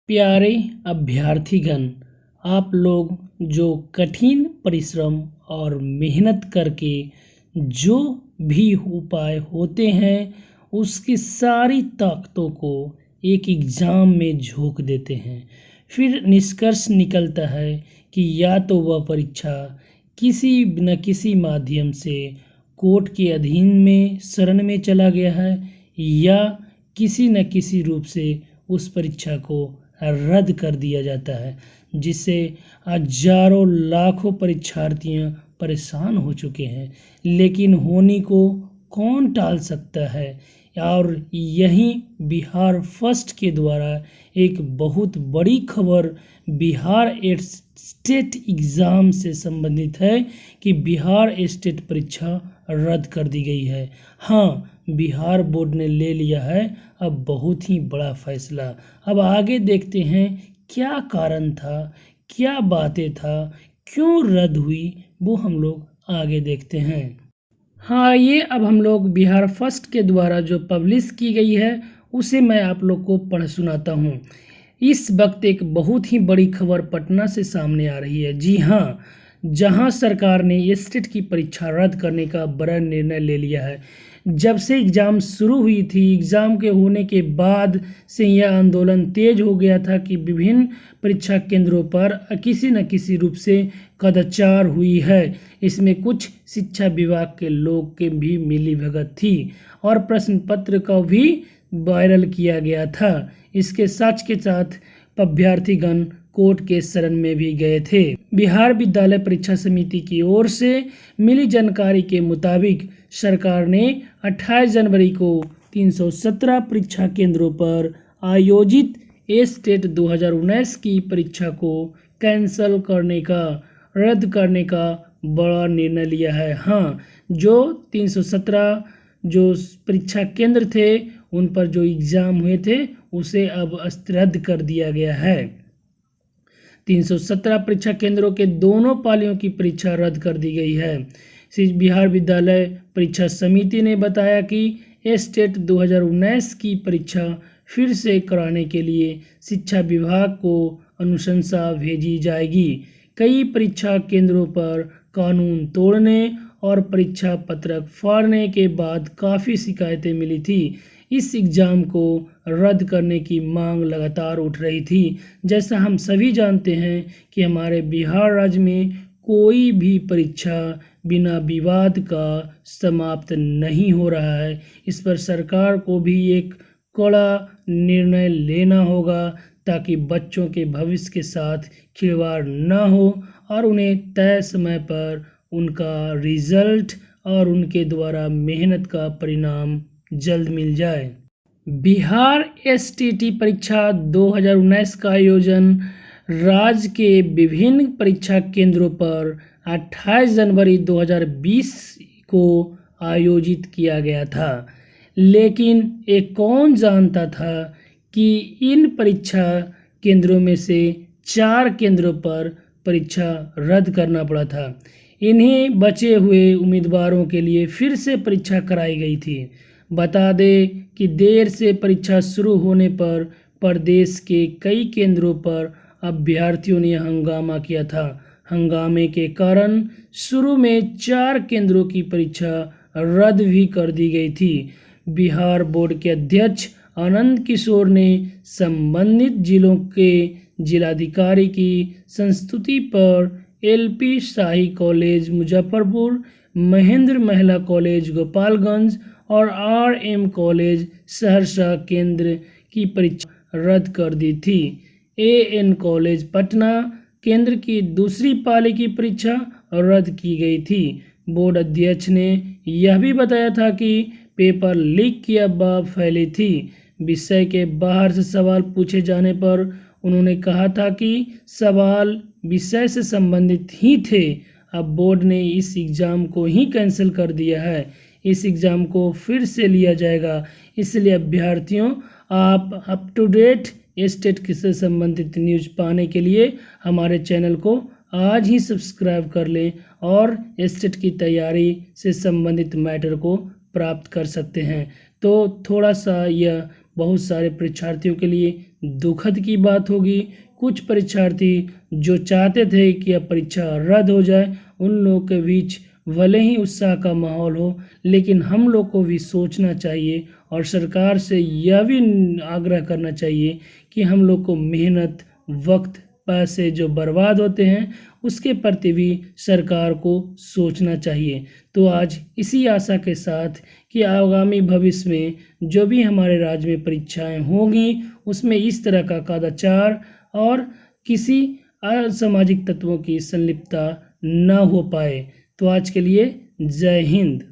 प्यारे अभ्यर्थीगण, आप लोग जो कठिन परिश्रम और मेहनत करके जो भी उपाय होते हैं उसकी सारी ताकतों को एक एग्ज़ाम में झोंक देते हैं। फिर निष्कर्ष निकलता है कि या तो वह परीक्षा किसी न किसी माध्यम से कोर्ट के अधीन में शरण में चला गया है या किसी न किसी रूप से उस परीक्षा को रद्द कर दिया जाता है, जिससे हजारों लाखों परीक्षार्थियां परेशान हो चुके हैं। लेकिन होनी को कौन टाल सकता है। और यही बिहार फर्स्ट के द्वारा एक बहुत बड़ी खबर बिहार स्टेट एग्ज़ाम से संबंधित है कि बिहार स्टेट परीक्षा रद्द कर दी गई है। हाँ, बिहार बोर्ड ने ले लिया है अब बहुत ही बड़ा फैसला। अब आगे देखते हैं क्या कारण था, क्या बातें था, क्यों रद्द हुई, वो हम लोग आगे देखते हैं। हाँ, ये अब हम लोग बिहार फर्स्ट के द्वारा जो पब्लिश की गई है उसे मैं आप लोग को पढ़ सुनाता हूँ। इस वक्त एक बहुत ही बड़ी खबर पटना से सामने आ रही है। जी हाँ, जहां सरकार ने स्टेट की परीक्षा रद्द करने का बड़ा निर्णय ले लिया है। जब से एग्ज़ाम शुरू हुई थी, एग्ज़ाम के होने के बाद से यह आंदोलन तेज हो गया था कि विभिन्न परीक्षा केंद्रों पर किसी न किसी रूप से कदाचार हुई है। इसमें कुछ शिक्षा विभाग के लोग के भी मिलीभगत थी और प्रश्न पत्र को भी वायरल किया गया था। इसके साथ के साथ अभ्यर्थीगण कोर्ट के शरण में भी गए थे। बिहार विद्यालय परीक्षा समिति की ओर से मिली जानकारी के मुताबिक सरकार ने 28 जनवरी को 317 परीक्षा केंद्रों पर आयोजित स्टेट 2019 की परीक्षा को कैंसिल करने का, रद्द करने का बड़ा निर्णय लिया है। हाँ, जो 317 जो परीक्षा केंद्र थे उन पर जो एग्ज़ाम हुए थे उसे अब रद्द कर दिया गया है। 317 परीक्षा केंद्रों के दोनों पालियों की परीक्षा रद्द कर दी गई है। बिहार विद्यालय परीक्षा समिति ने बताया कि स्टेट 2019 की परीक्षा फिर से कराने के लिए शिक्षा विभाग को अनुशंसा भेजी जाएगी। कई परीक्षा केंद्रों पर कानून तोड़ने और परीक्षा पत्रक फाड़ने के बाद काफ़ी शिकायतें मिली थी। इस एग्ज़ाम को रद्द करने की मांग लगातार उठ रही थी। जैसा हम सभी जानते हैं कि हमारे बिहार राज्य में कोई भी परीक्षा बिना विवाद का समाप्त नहीं हो रहा है। इस पर सरकार को भी एक कड़ा निर्णय लेना होगा ताकि बच्चों के भविष्य के साथ खिलवाड़ न हो और उन्हें तय समय पर उनका रिजल्ट और उनके द्वारा मेहनत का परिणाम जल्द मिल जाए। बिहार एसटीटी परीक्षा 2019 का आयोजन राज्य के विभिन्न परीक्षा केंद्रों पर 28 जनवरी 2020 को आयोजित किया गया था। लेकिन ये कौन जानता था कि इन परीक्षा केंद्रों में से 4 केंद्रों पर परीक्षा रद्द करना पड़ा था। इन्हीं बचे हुए उम्मीदवारों के लिए फिर से परीक्षा कराई गई थी। बता दें कि देर से परीक्षा शुरू होने पर प्रदेश के कई केंद्रों पर अभ्यर्थियों ने हंगामा किया था। हंगामे के कारण शुरू में 4 केंद्रों की परीक्षा रद्द भी कर दी गई थी। बिहार बोर्ड के अध्यक्ष आनंद किशोर ने संबंधित जिलों के जिलाधिकारी की संस्तुति पर एलपी शाही कॉलेज मुजफ्फरपुर, महेंद्र महिला कॉलेज गोपालगंज और आरएम कॉलेज सहरसा केंद्र की परीक्षा रद्द कर दी थी। एएन कॉलेज पटना केंद्र की दूसरी पाली की परीक्षा रद्द की गई थी। बोर्ड अध्यक्ष ने यह भी बताया था कि पेपर लीक की अफवाह फैली थी। विषय के बाहर से सवाल पूछे जाने पर उन्होंने कहा था कि सवाल विषय से संबंधित ही थे। अब बोर्ड ने इस एग्ज़ाम को ही कैंसिल कर दिया है। इस एग्ज़ाम को फिर से लिया जाएगा। इसलिए अभ्यर्थियों, आप अप टू डेट स्टेट से संबंधित न्यूज़ पाने के लिए हमारे चैनल को आज ही सब्सक्राइब कर लें और स्टेट की तैयारी से संबंधित मैटर को प्राप्त कर सकते हैं। तो थोड़ा सा यह बहुत सारे परीक्षार्थियों के लिए दुखद की बात होगी। कुछ परीक्षार्थी जो चाहते थे कि अब परीक्षा रद्द हो जाए, उन लोगों के बीच भले ही उत्साह का माहौल हो, लेकिन हम लोग को भी सोचना चाहिए और सरकार से यह भी आग्रह करना चाहिए कि हम लोग को मेहनत, वक्त, पैसे जो बर्बाद होते हैं उसके प्रति भी सरकार को सोचना चाहिए। तो आज इसी आशा के साथ कि आगामी भविष्य में जो भी हमारे राज्य में परीक्षाएं होंगी उसमें इस तरह का कदाचार और किसी असामाजिक तत्वों की संलिप्तता न हो पाए। तो आज के लिए जय हिंद।